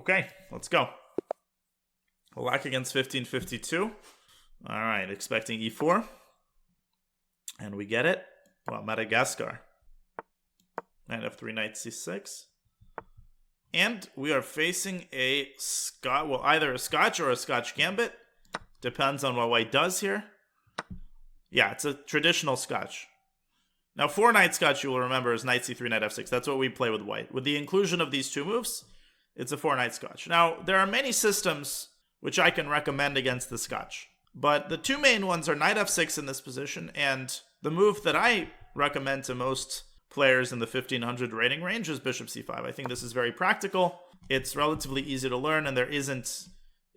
Okay, let's go. Black against 1552. All right, expecting e4. And we get it. Well, Madagascar. Knight f3, knight c6. And we are facing a Scotch, well, either a Scotch or a Scotch gambit. Depends on what white does here. Yeah, it's a traditional Scotch. Now, 4-knight Scotch, you will remember, is knight c3, knight f6. That's what we play with white. With the inclusion of these two moves, it's a 4-knight Scotch. Now, there are many systems which I can recommend against the Scotch. But the two main ones are knight f6 in this position, and the move that I recommend to most players in the 1500 rating range is bishop c5. I think this is very practical. It's relatively easy to learn, and there isn't,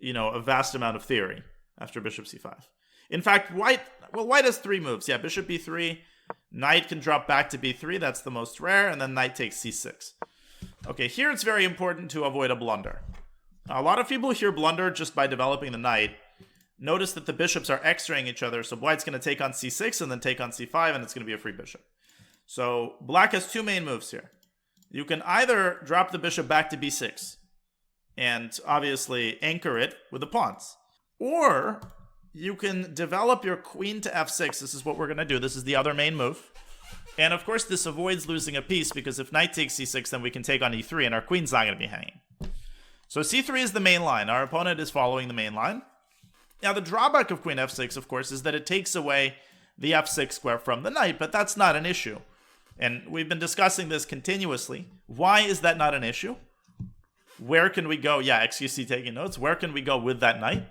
a vast amount of theory after bishop c5. In fact, white has three moves. Yeah, bishop b3, knight can drop back to b3, that's the most rare, and then knight takes c6. Okay, here it's very important to avoid a blunder. A lot of people here blunder just by developing the knight. Notice that the bishops are x-raying each other, so white's going to take on c6 and then take on c5, and it's going to be a free bishop. So black has two main moves here. You can either drop the bishop back to b6 and obviously anchor it with the pawns. Or you can develop your queen to f6. This is what we're going to do. This is the other main move. And of course, this avoids losing a piece because if knight takes c6, then we can take on e3 and our queen's not going to be hanging. So c3 is the main line. Our opponent is following the main line. Now, the drawback of queen f6, of course, is that it takes away the f6 square from the knight, but that's not an issue. And we've been discussing this continuously. Why is that not an issue? Where can we go? Yeah, XQC taking notes. Where can we go with that knight?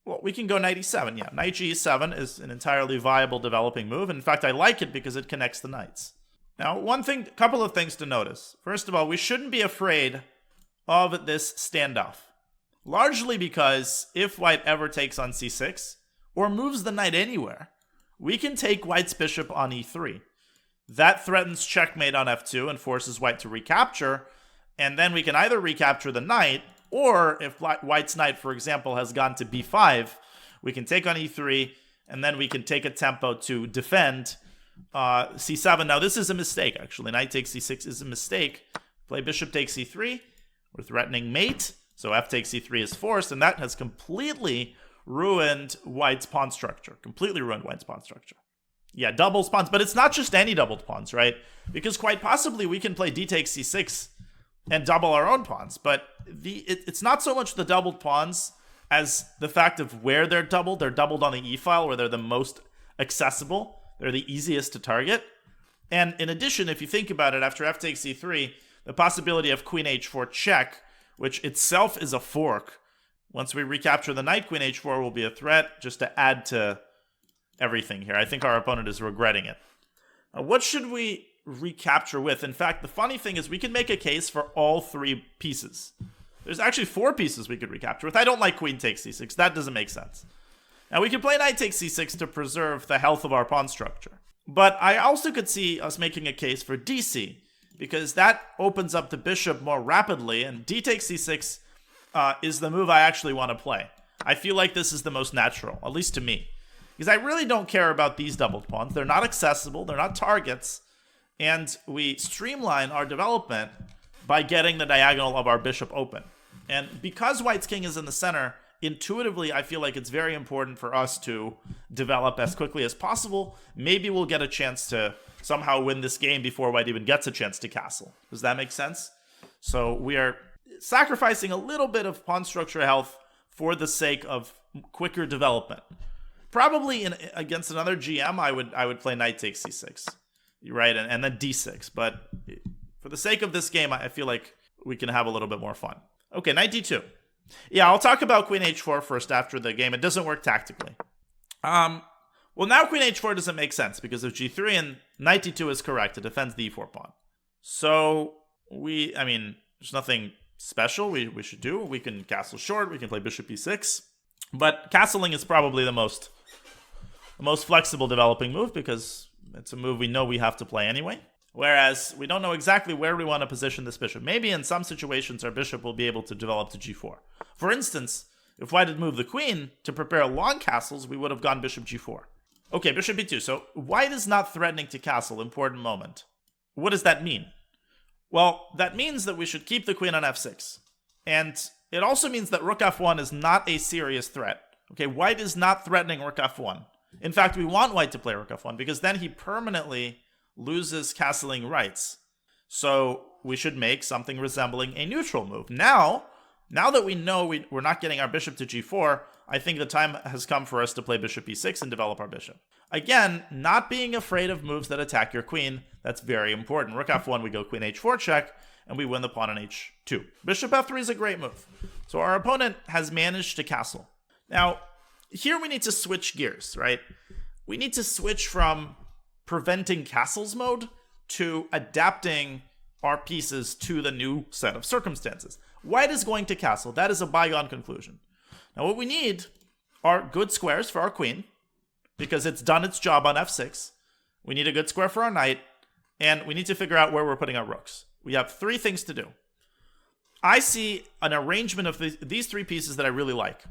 Well, we can go knight e7. Yeah, knight g7 is an entirely viable developing move. In fact, I like it because it connects the knights. Now, couple of things to notice. First of all, we shouldn't be afraid of this standoff. Largely because if white ever takes on c6, or moves the knight anywhere, we can take white's bishop on e3. That threatens checkmate on f2 and forces white to recapture, and then we can either recapture the knight, or if white's knight, for example, has gone to b5, we can take on e3, and then we can take a tempo to defend c7. Now, this is a mistake, actually. Knight takes c6 is a mistake. Play bishop takes c3. We're threatening mate. So f takes c3 is forced, and that has completely ruined white's pawn structure. Completely ruined white's pawn structure. Yeah, doubles pawns, but it's not just any doubled pawns, right? Because quite possibly we can play d takes c6 and double our own pawns, but it's not so much the doubled pawns as the fact of where they're doubled. They're doubled on the e-file where they're the most accessible. They're the easiest to target. And in addition, if you think about it, after f takes c3, the possibility of queen h4 check, which itself is a fork. Once we recapture the knight, queen h4 will be a threat, just to add to everything here. I think our opponent is regretting it. What should we recapture with? In fact, the funny thing is we can make a case for all three pieces. There's actually 4 pieces we could recapture with. I don't like queen takes c6. That doesn't make sense. Now, we can play knight takes c6 to preserve the health of our pawn structure. But I also could see us making a case for dc, because that opens up the bishop more rapidly, and d takes c6 is the move I actually want to play. I feel like this is the most natural, at least to me. Because I really don't care about these doubled pawns. They're not accessible, they're not targets, and we streamline our development by getting the diagonal of our bishop open. And because white's king is in the center, intuitively I feel like it's very important for us to develop as quickly as possible. Maybe we'll get a chance to somehow win this game before white even gets a chance to castle. Does that make sense? So we are sacrificing a little bit of pawn structure health for the sake of quicker development. Probably against another GM, I would play knight takes c6, right, and then d6. But for the sake of this game, I feel like we can have a little bit more fun. Okay, knight d2. Yeah, I'll talk about queen h4 first after the game. It doesn't work tactically. Well, now queen h4 doesn't make sense because of g3, and knight d2 is correct. It defends the e4 pawn. So there's nothing special we should do. We can castle short. We can play bishop e6. But castling is probably the most flexible developing move because it's a move we know we have to play anyway. Whereas we don't know exactly where we want to position this bishop. Maybe in some situations our bishop will be able to develop to g4. For instance, if white had moved the queen to prepare long castles, we would have gone bishop g4. Okay, bishop b2. So white is not threatening to castle. Important moment. What does that mean? Well, that means that we should keep the queen on f6. And it also means that rook f1 is not a serious threat. Okay, white is not threatening rook f1. In fact, we want white to play rook f1 because then he permanently loses castling rights. So we should make something resembling a neutral move. Now that we know we're not getting our bishop to g4, I think the time has come for us to play bishop e6 and develop our bishop. Again, not being afraid of moves that attack your queen, that's very important. Rook f1, we go queen h4 check, and we win the pawn on h2. Bishop f3 is a great move. So our opponent has managed to castle. Now, here we need to switch gears, right? We need to switch from preventing castles mode to adapting our pieces to the new set of circumstances. White is going to castle. That is a bygone conclusion. Now what we need are good squares for our queen, because it's done its job on f6. We need a good square for our knight, and we need to figure out where we're putting our rooks. We have three things to do. I see an arrangement of these three pieces that I really like.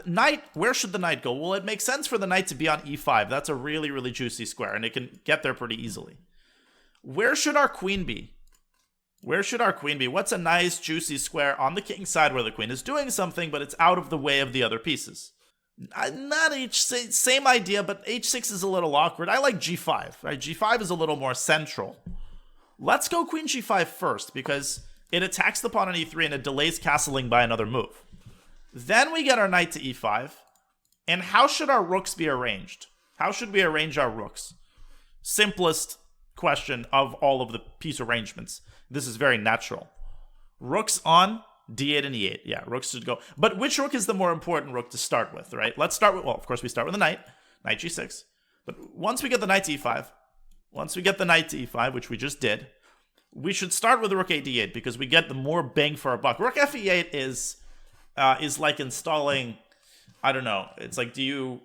Knight, where should the knight go? Well, it makes sense for the knight to be on e5. That's a really, really juicy square, and it can get there pretty easily. Where should our queen be? Where should our queen be? What's a nice, juicy square on the king's side where the queen is doing something, but it's out of the way of the other pieces? Not h6, same idea, but h6 is a little awkward. I like g5, right? g5 is a little more central. Let's go queen g5 first, because it attacks the pawn on e3 and it delays castling by another move. Then we get our knight to e5. And how should our rooks be arranged? How should we arrange our rooks? Simplest question of all of the piece arrangements. This is very natural. Rooks on d8 and e8. Yeah, rooks should go. But which rook is the more important rook to start with, right? Let's start with, well, of course we start with the knight. Knight g6. But once we get the knight to e5, which we just did, we should start with the rook a d8 because we get the more bang for our buck. Rook f e8 is like installing, I don't know. It's like, you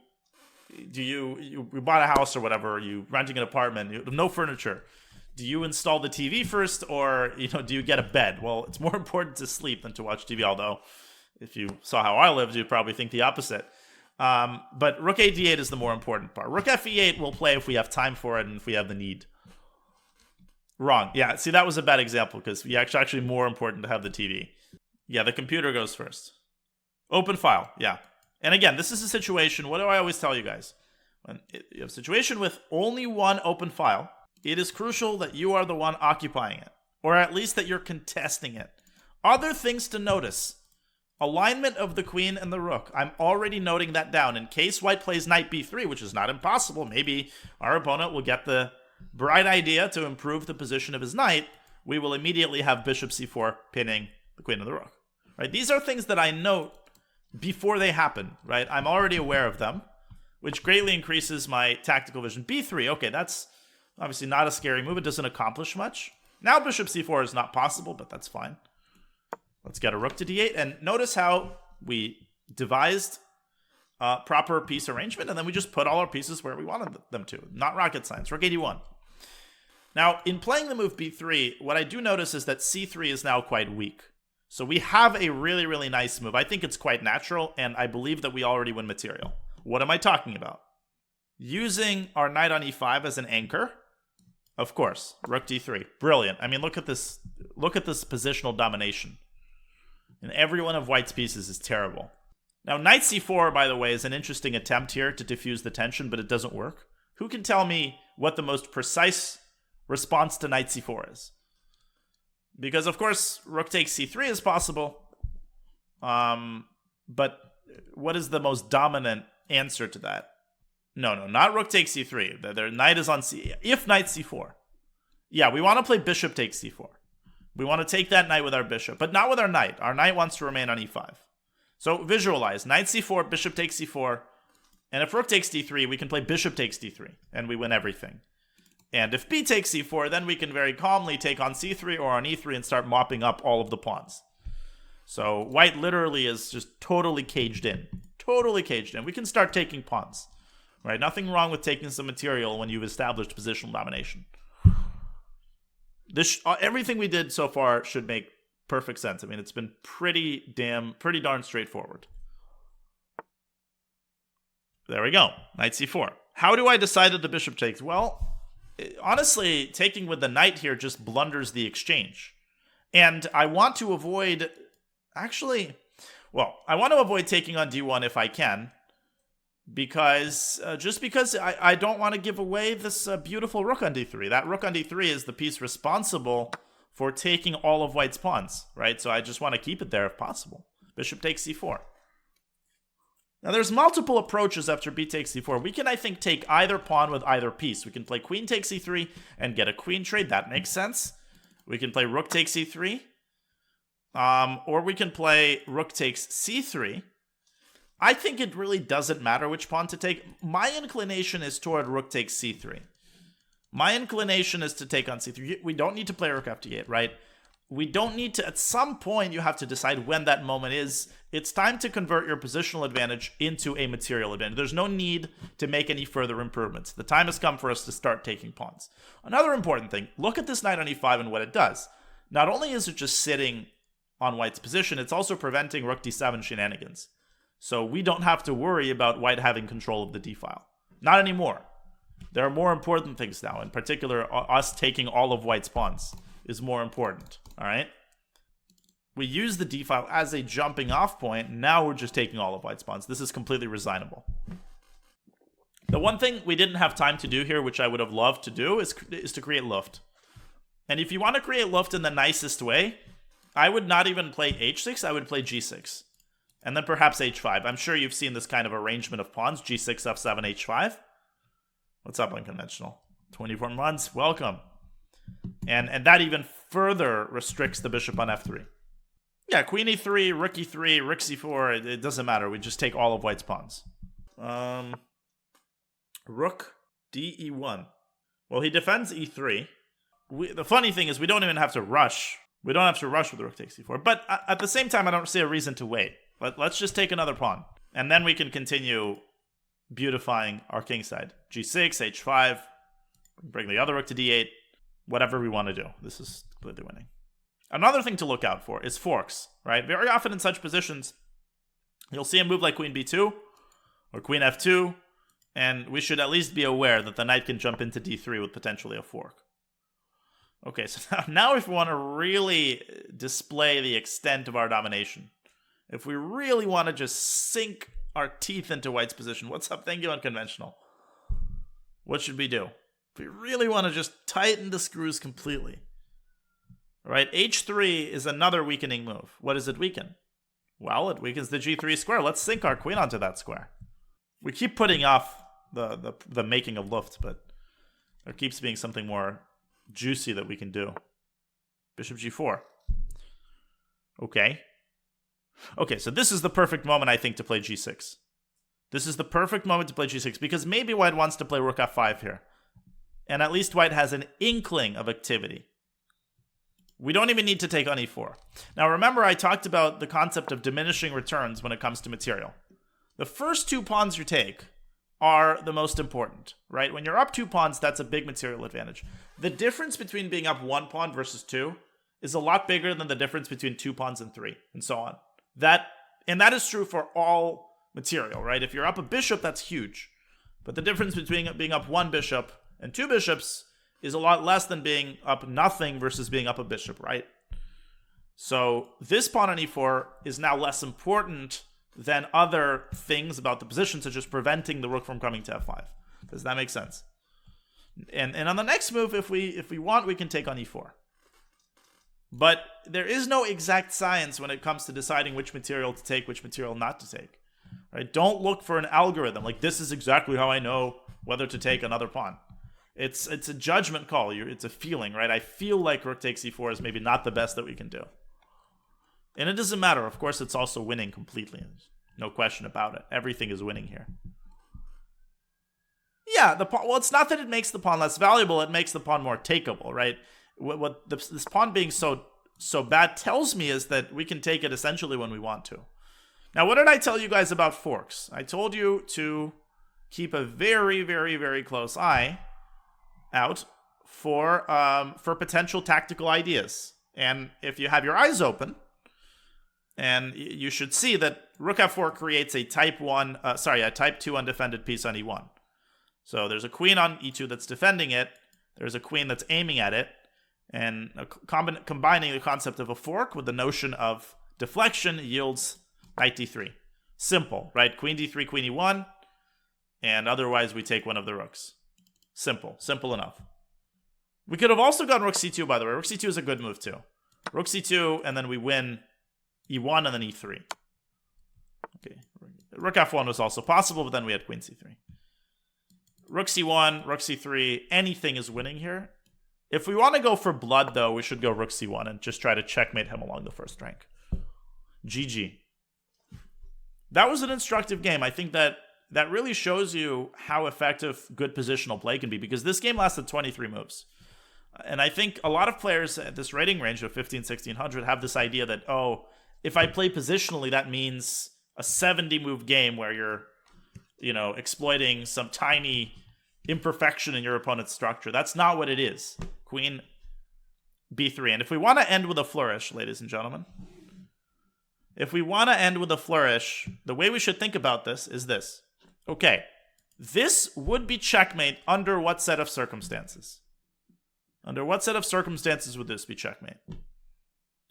bought a house or whatever, you renting an apartment, you have no furniture. Do you install the TV first, or do you get a bed? Well, it's more important to sleep than to watch TV, although if you saw how I lived, you'd probably think the opposite. But rook a d8 is the more important part. Rook f e8 we'll play if we have time for it and if we have the need. Wrong. Yeah, see, that was a bad example because it's actually more important to have the TV. Yeah, the computer goes first. Open file, yeah. And again, this is a situation, what do I always tell you guys? When you have a situation with only one open file, it is crucial that you are the one occupying it, or at least that you're contesting it. Other things to notice. Alignment of the queen and the rook. I'm already noting that down. In case white plays knight b3, which is not impossible, maybe our opponent will get the bright idea to improve the position of his knight, we will immediately have bishop c4 pinning the queen and the rook. Right? These are things that I note before they happen, right? I'm already aware of them, which greatly increases my tactical vision. b3, okay, that's obviously not a scary move. It doesn't accomplish much. Now bishop c4 is not possible, but that's fine. Let's get a rook to d8, and notice how we devised proper piece arrangement, and then we just put all our pieces where we wanted them to. Not rocket science. Rook 81. Now, in playing the move b3, what I do notice is that c3 is now quite weak. So we have a really, really nice move. I think it's quite natural, and I believe that we already win material. What am I talking about? Using our knight on e5 as an anchor. Of course, rook d3. Brilliant. I mean, look at this positional domination. And every one of white's pieces is terrible. Now, knight c4, by the way, is an interesting attempt here to diffuse the tension, but it doesn't work. Who can tell me what the most precise response to knight c4 is? Because, of course, rook takes c3 is possible. But what is the most dominant answer to that? No, not rook takes c3. The knight is on c. If knight c4. Yeah, we want to play bishop takes c4. We want to take that knight with our bishop, but not with our knight. Our knight wants to remain on e5. So visualize. Knight c4, bishop takes c4. And if rook takes d3, we can play bishop takes d3. And we win everything. And if b takes c4, then we can very calmly take on c3 or on e3 and start mopping up all of the pawns. So white literally is just totally caged in. Totally caged in. We can start taking pawns. Right? Nothing wrong with taking some material when you've established positional domination. Everything we did so far should make perfect sense. I mean, it's been pretty darn straightforward. There we go. Knight c4. How do I decide that the bishop takes? Well, honestly, taking with the knight here just blunders the exchange. And I want to avoid... Actually, well, I want to avoid taking on d1 if I can. Because, just because I don't want to give away this beautiful rook on d3. That rook on d3 is the piece responsible for taking all of white's pawns, right? So I just want to keep it there if possible. Bishop takes c4. Now there's multiple approaches after b takes c4. We can, I think, take either pawn with either piece. We can play queen takes c3 and get a queen trade. That makes sense. We can play rook takes c3. Or we can play rook takes c3. I think it really doesn't matter which pawn to take. My inclination is toward rook takes c3. My inclination is to take on c3. We don't need to play rook after e8, right? We don't need to, at some point, you have to decide when that moment is. It's time to convert your positional advantage into a material advantage. There's no need to make any further improvements. The time has come for us to start taking pawns. Another important thing, look at this knight on e5 and what it does. Not only is it just sitting on white's position, it's also preventing rook d7 shenanigans. So we don't have to worry about white having control of the d-file. Not anymore. There are more important things now. In particular, us taking all of white's pawns is more important. All right? We use the d-file as a jumping off point. Now we're just taking all of white's pawns. This is completely resignable. The one thing we didn't have time to do here, which I would have loved to do, is to create Luft. And if you want to create Luft in the nicest way, I would not even play h6. I would play g6. And then perhaps h5. I'm sure you've seen this kind of arrangement of pawns. g6, f7, h5. What's up, Unconventional? 24 months. Welcome. And that even further restricts the bishop on f3. Yeah, queen e3, rook e3, rook c4. It doesn't matter. We just take all of white's pawns. Rook d e1. Well, he defends e3. The funny thing is we don't even have to rush. We don't have to rush with rook takes e4. But at the same time, I don't see a reason to wait. Let's just take another pawn. And then we can continue beautifying our kingside. g6, h5. Bring the other rook to d8. Whatever we want to do. This is completely winning. Another thing to look out for is forks, right? Very often in such positions, you'll see a move like queen b2 or queen f2, and we should at least be aware that the knight can jump into d3 with potentially a fork. Okay, so now if we want to really display the extent of our domination, if we really want to just sink our teeth into white's position, what's up? Thank you, Unconventional. What should we do? If we really want to just tighten the screws completely, right? h3 is another weakening move. What does it weaken? Well, it weakens the g3 square. Let's sink our queen onto that square. We keep putting off the making of Luft, but there keeps being something more juicy that we can do. Bishop g4. Okay. Okay, so this is the perfect moment, I think, to play g6. This is the perfect moment to play g6, because maybe white wants to play rook f5 here. And at least white has an inkling of activity. We don't even need to take on e4. Now remember, I talked about the concept of diminishing returns when it comes to material. The first two pawns you take are the most important, right? When you're up 2 pawns, that's a big material advantage. The difference between being up 1 pawn versus 2 is a lot bigger than the difference between 2 pawns and 3, and so on. That is true for all material, right? If you're up a bishop, that's huge. But the difference between being up 1 bishop and 2 bishops is a lot less than being up nothing versus being up a bishop, right? So this pawn on e4 is now less important than other things about the position, such as preventing the rook from coming to f5. Does that make sense? And on the next move, if we want, we can take on e4. But there is no exact science when it comes to deciding which material to take, which material not to take. Right? Don't look for an algorithm like this is exactly how I know whether to take another pawn. It's a judgment call. It's a feeling, right? I feel like rook takes e4 is maybe not the best that we can do. And it doesn't matter. Of course, it's also winning completely. There's no question about it. Everything is winning here. Yeah, well, it's not that it makes the pawn less valuable. It makes the pawn more takeable, right? What this pawn being so bad tells me is that we can take it essentially when we want to. Now, what did I tell you guys about forks? I told you to keep a very, very, very close eye out for potential tactical ideas. And if you have your eyes open, and you should see that rook f4 creates a type 2 undefended piece on e1. So there's a queen on e2 that's defending it. There's a queen that's aiming at it. And combining the concept of a fork with the notion of deflection yields knight d3. Simple, right? Queen d3, queen e1, and otherwise we take one of the rooks. Simple enough. We could have also gone rook c2, by the way. Rook c2 is a good move too. Rook c2, and then we win e1 and then e3. Okay, rook f1 was also possible, but then we had queen c3. Rook c1, rook c3, anything is winning here. If we want to go for blood, though, we should go rook c1 and just try to checkmate him along the first rank. GG. That was an instructive game. I think that really shows you how effective good positional play can be, because this game lasted 23 moves. And I think a lot of players at this rating range of 15, 1600 have this idea that, oh, if I play positionally, that means a 70-move game where you're, exploiting some tiny imperfection in your opponent's structure. That's not what it is. Queen b3. And if we want to end with a flourish, ladies and gentlemen, if we want to end with a flourish, the way we should think about this is this. Okay, this would be checkmate under what set of circumstances? Under what set of circumstances would this be checkmate?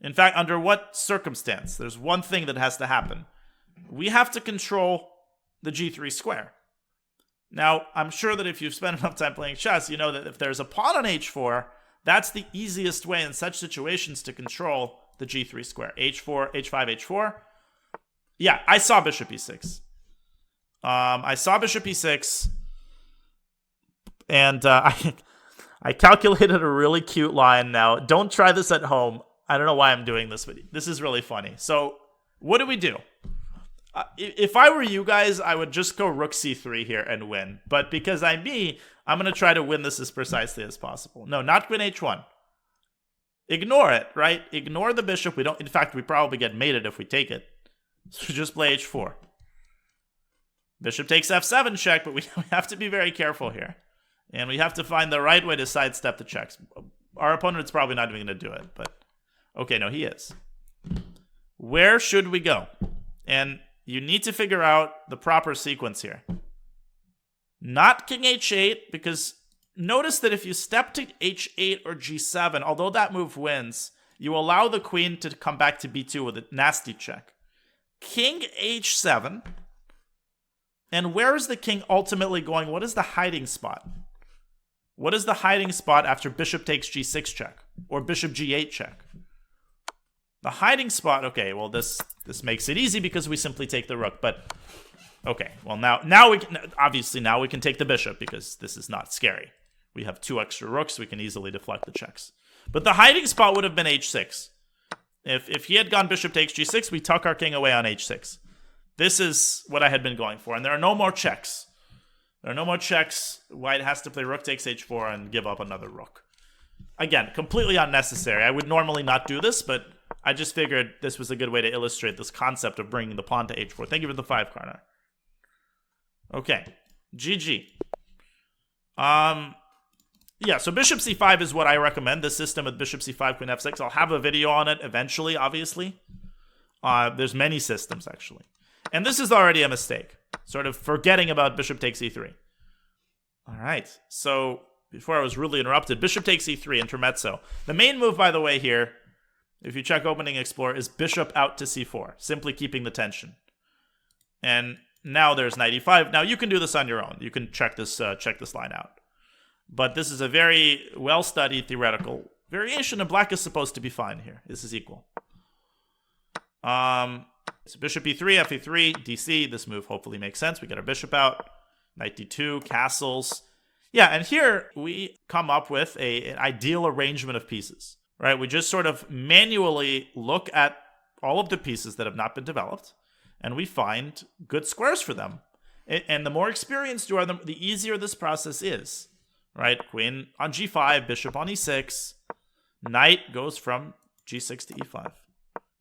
In fact, under what circumstance? There's one thing that has to happen. We have to control the g3 square. Now, I'm sure that if you've spent enough time playing chess, you know that if there's a pawn on h4, that's the easiest way in such situations to control the g3 square. h4, h5, h4. Yeah, I saw bishop e6. I saw bishop e6, and I calculated a really cute line. Now, don't try this at home. I don't know why I'm doing this, but this is really funny. So, what do we do? If I were you guys, I would just go rook c3 here and win. But because I'm me, I'm going to try to win this as precisely as possible. No, not queen h1. Ignore it, right? Ignore the bishop. In fact, we probably get mated if we take it. So just play h4. Bishop takes f7 check, but we have to be very careful here. And we have to find the right way to sidestep the checks. Our opponent's probably not even going to do it, but okay, no, he is. Where should we go? And you need to figure out the proper sequence here. Not king h8, because notice that if you step to h8 or g7, although that move wins, you allow the queen to come back to b2 with a nasty check. King h7. And where is the king ultimately going? What is the hiding spot? What is the hiding spot after bishop takes g6 check? Or bishop g8 check? The hiding spot, okay, well, this makes it easy because we simply take the rook, but okay, well, now we can, obviously now we can take the bishop because this is not scary. We have 2 extra rooks, we can easily deflect the checks. But the hiding spot would have been h6. If he had gone bishop takes g6, we tuck our king away on h6. This is what I had been going for, and there are no more checks. There are no more checks. White has to play rook takes h4 and give up another rook. Again, completely unnecessary. I would normally not do this, but I just figured this was a good way to illustrate this concept of bringing the pawn to h4. Thank you for the 5, Karnar. Okay, GG. Yeah, so bishop c5 is what I recommend. This system with bishop c5, queen f6. I'll have a video on it eventually, obviously. There's many systems, actually. And this is already a mistake. Sort of forgetting about bishop takes e3. All right, so before I was rudely interrupted, bishop takes e3, intermezzo. The main move, by the way, here, if you check opening explore, is bishop out to c4, simply keeping the tension. And now there's knight e5. Now you can do this on your own. You can check this line out. But this is a very well-studied theoretical variation, and black is supposed to be fine here. This is equal. So bishop e3, fe3, dc. This move hopefully makes sense. We get our bishop out. Knight d2, castles. Yeah, and here we come up with an ideal arrangement of pieces. Right? We just sort of manually look at all of the pieces that have not been developed, and we find good squares for them. And the more experienced you are, the easier this process is. Right? Queen on g5, bishop on e6. Knight goes from g6 to e5.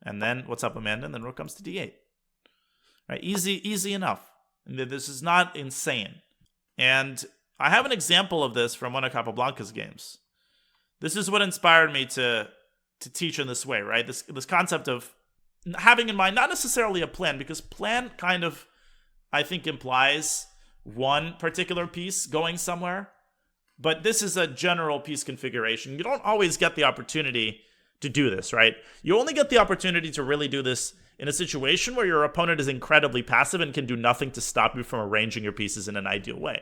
And then, what's up, Amanda? And then rook comes to d8. Right? Easy enough. This is not insane. And I have an example of this from one of Capablanca's games. This is what inspired me to teach in this way, right? This concept of having in mind not necessarily a plan, because plan kind of, I think, implies one particular piece going somewhere. But this is a general piece configuration. You don't always get the opportunity to do this, right? You only get the opportunity to really do this in a situation where your opponent is incredibly passive and can do nothing to stop you from arranging your pieces in an ideal way.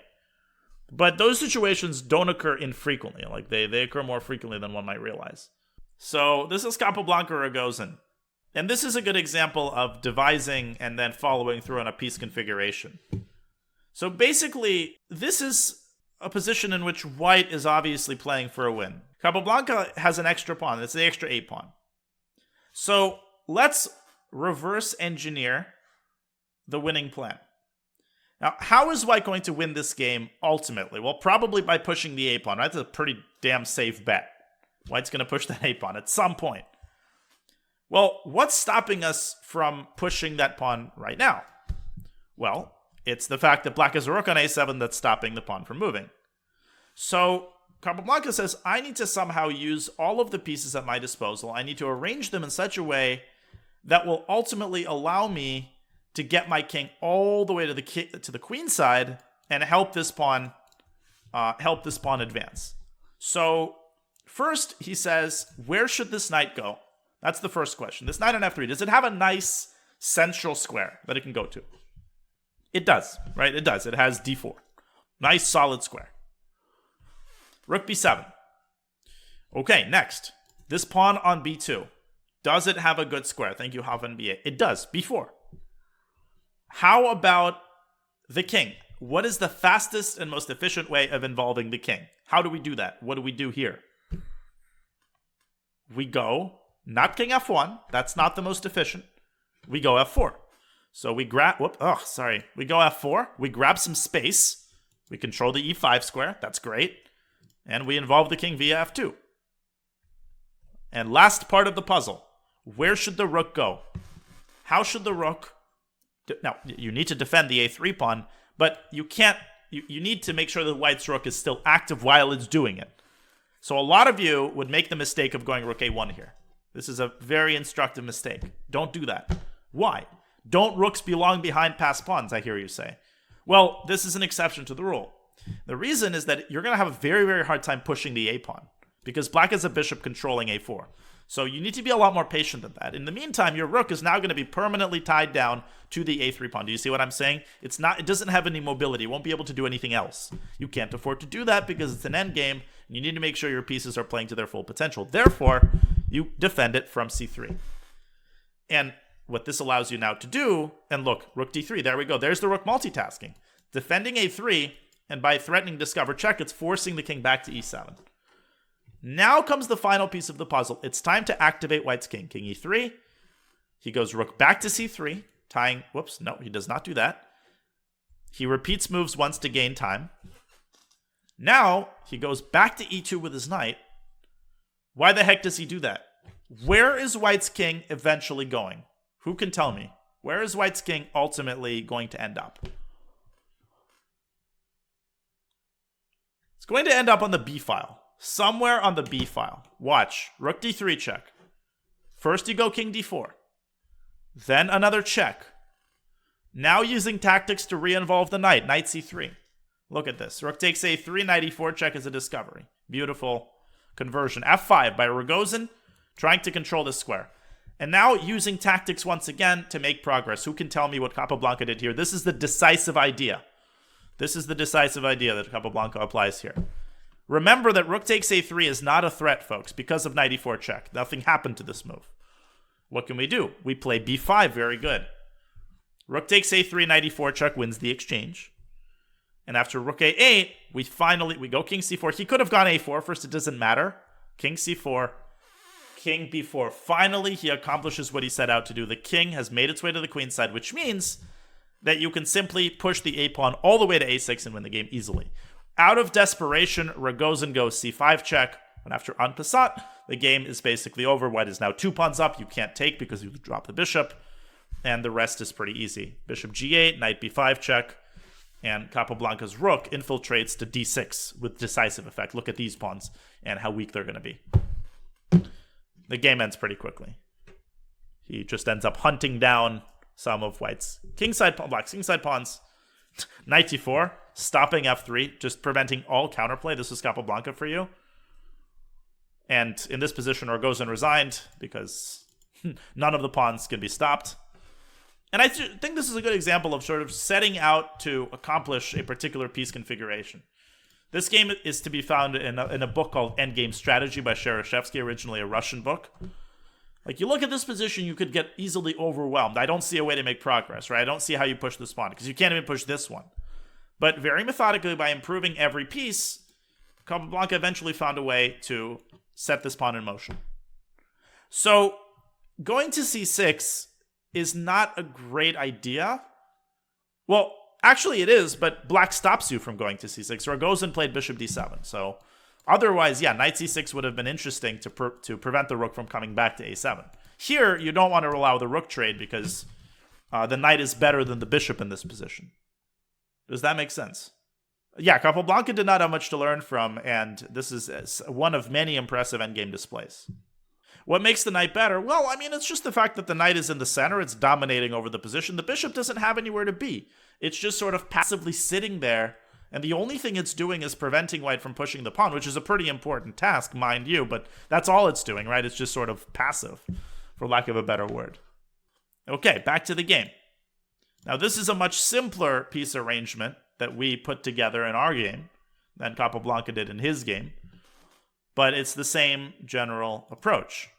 But those situations don't occur infrequently. Like they occur more frequently than one might realize. So this is Capablanca Rogozin. And this is a good example of devising and then following through on a piece configuration. So basically, this is a position in which white is obviously playing for a win. Capablanca has an extra pawn. It's the extra 8 pawn. So let's reverse engineer the winning plan. Now, how is white going to win this game ultimately? Well, probably by pushing the 8 pawn. That's a pretty damn safe bet. White's going to push that 8 pawn at some point. Well, what's stopping us from pushing that pawn right now? Well, it's the fact that black has a rook on a7 that's stopping the pawn from moving. So Capablanca says, I need to somehow use all of the pieces at my disposal. I need to arrange them in such a way that will ultimately allow me to get my king all the way to the queen side and help this pawn advance. So first he says, where should this knight go? That's the first question. This knight on f3, does it have a nice central square that it can go to? It does, right? It does. It has d4. Nice solid square. Rook b7. Okay, next. This pawn on b2. Does it have a good square? Thank you, Hafen b8. It does. b4. How about the king? What is the fastest and most efficient way of involving the king? How do we do that? What do we do here? We go, not king f1. That's not the most efficient. We go f4. So we grab, we go f4. We grab some space. We control the e5 square. That's great. And we involve the king via f2. And last part of the puzzle. Where should the rook go? How should the rook... Now, you need to defend the a3 pawn, but you can't... You need to make sure that white's rook is still active while it's doing it. So a lot of you would make the mistake of going rook a1 here. This is a very instructive mistake. Don't do that. Why? Don't rooks belong behind passed pawns, I hear you say. Well, this is an exception to the rule. The reason is that you're going to have a very, very hard time pushing the a pawn because black has a bishop controlling a4. So you need to be a lot more patient than that. In the meantime, your rook is now going to be permanently tied down to the a3 pawn. Do you see what I'm saying? It doesn't have any mobility. It won't be able to do anything else. You can't afford to do that because it's an endgame, and you need to make sure your pieces are playing to their full potential. Therefore, you defend it from c3. And what this allows you now to do, and look, rook d3, there we go. There's the rook multitasking. Defending a3, and by threatening discover check, it's forcing the king back to e7. Now comes the final piece of the puzzle. It's time to activate white's king. King e3. He goes rook back to c3, tying... Whoops, no, he does not do that. He repeats moves once to gain time. Now, he goes back to e2 with his knight. Why the heck does he do that? Where is white's king eventually going? Who can tell me? Where is white's king ultimately going to end up? It's going to end up on the b file. Somewhere on the b file. Watch. Rook d3 check. First you go king d4. Then another check. Now using tactics to re-involve the knight. Knight c3. Look at this. Rook takes a3, knight e4 check is a discovery. Beautiful conversion. f5 by Rogozin, trying to control this square. And now using tactics once again to make progress. Who can tell me what Capablanca did here? This is the decisive idea. This is the decisive idea that Capablanca applies here. Remember that rook takes a3 is not a threat, folks, because of knight e4 check. Nothing happened to this move. What can we do? We play b5. Very good. Rook takes a3, knight e4 check wins the exchange. And after rook a8, we go king c4. He could have gone a4 first. It doesn't matter. King c4, king b4. Finally, he accomplishes what he set out to do. The king has made its way to the queen side, which means that you can simply push the a pawn all the way to a6 and win the game easily. Out of desperation, Rogozin goes c5 check, and after en passant, the game is basically over. White is now 2 pawns up. You can't take because you drop the bishop, and the rest is pretty easy. Bishop g8, knight b5 check, and Capablanca's rook infiltrates to d6 with decisive effect. Look at these pawns and how weak they're going to be. The game ends pretty quickly. He just ends up hunting down some of white's black's kingside pawns. Knight e4. stopping f3, just preventing all counterplay. This is Capablanca for you. And in this position, Rogozin resigned because none of the pawns can be stopped. And I think this is a good example of sort of setting out to accomplish a particular piece configuration. This game is to be found in a book called Endgame Strategy by Shereshevsky, originally a Russian book. Like, you look at this position, you could get easily overwhelmed. I don't see a way to make progress, right? I don't see how you push this pawn, because you can't even push this one. But very methodically, by improving every piece, Capablanca eventually found a way to set this pawn in motion. So, going to c6 is not a great idea. Well, actually it is, but black stops you from going to c6. Rogozin played bishop d7, so otherwise, yeah, knight c6 would have been interesting to prevent the rook from coming back to a7. Here, you don't want to allow the rook trade because the knight is better than the bishop in this position. Does that make sense? Yeah, Capablanca did not have much to learn from, and this is one of many impressive endgame displays. What makes the knight better? Well, I mean, it's just the fact that the knight is in the center. It's dominating over the position. The bishop doesn't have anywhere to be. It's just sort of passively sitting there, and the only thing it's doing is preventing white from pushing the pawn, which is a pretty important task, mind you, but that's all it's doing, right? It's just sort of passive, for lack of a better word. Okay, back to the game. Now, this is a much simpler piece arrangement that we put together in our game than Capablanca did in his game, but it's the same general approach.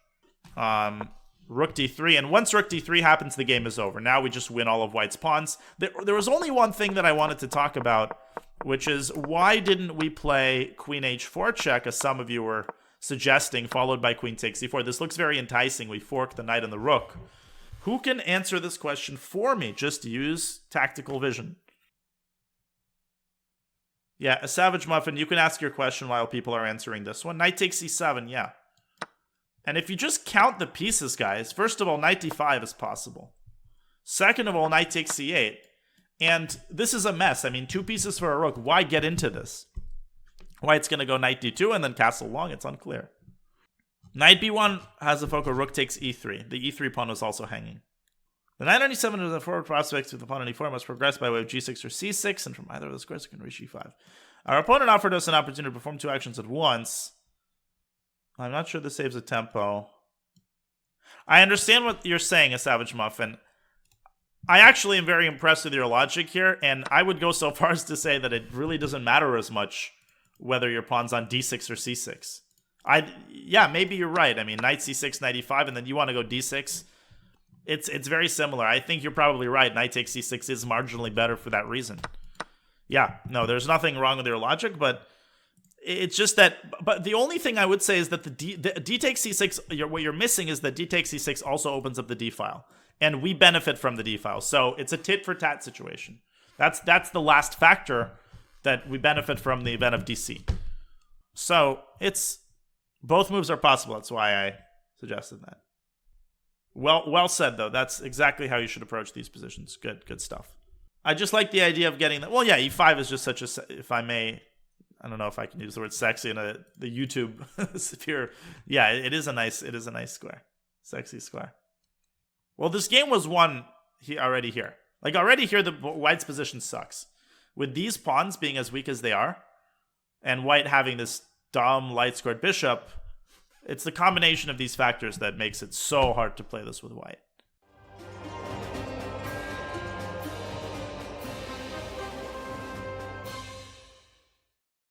Rook d3, and once rook d3 happens, the game is over. Now we just win all of white's pawns. There was only one thing that I wanted to talk about, which is why didn't we play queen h4 check, as some of you were suggesting, followed by queen takes c4. This looks very enticing. We fork the knight and the rook. Who can answer this question for me? Just use tactical vision. Yeah, a Savage Muffin, you can ask your question while people are answering this one. Knight takes c7, yeah. And if you just count the pieces, guys, first of all, knight d5 is possible. Second of all, knight takes c8. And this is a mess. I mean, 2 pieces for a rook. Why get into this? White's going to go knight d2 and then castle long. It's unclear. Knight b1 has a focal. Rook takes e3. The e3 pawn was also hanging. The knight on e7 is a forward prospect with the pawn on e4 must progress by way of g6 or c6, and from either of the squares it can reach e5. Our opponent offered us an opportunity to perform 2 actions at once. I'm not sure this saves a tempo. I understand what you're saying, a Savage Muffin. I actually am very impressed with your logic here, and I would go so far as to say that it really doesn't matter as much whether your pawn's on d6 or c6. Yeah, maybe you're right. I mean, knight c6, knight e5, and then you want to go d6. It's very similar. I think you're probably right. Knight takes c6 is marginally better for that reason. Yeah, no, there's nothing wrong with your logic, but it's just that. But the only thing I would say is that the d takes c6. What you're missing is that d takes c6 also opens up the d file, and we benefit from the d file. So it's a tit for tat situation. That's the last factor that we benefit from the event of dc. So it's both moves are possible. That's why I suggested that. Well said, though. That's exactly how you should approach these positions. Good stuff. I just like the idea of getting that. Well, yeah, e5 is just such a, if I may, I don't know if I can use the word sexy in the YouTube sphere. Yeah, it is a nice square. Sexy square. Well, this game was won already here. Like, already here, the white's position sucks. With these pawns being as weak as they are, and white having this dumb light-squared bishop, it's the combination of these factors that makes it so hard to play this with white.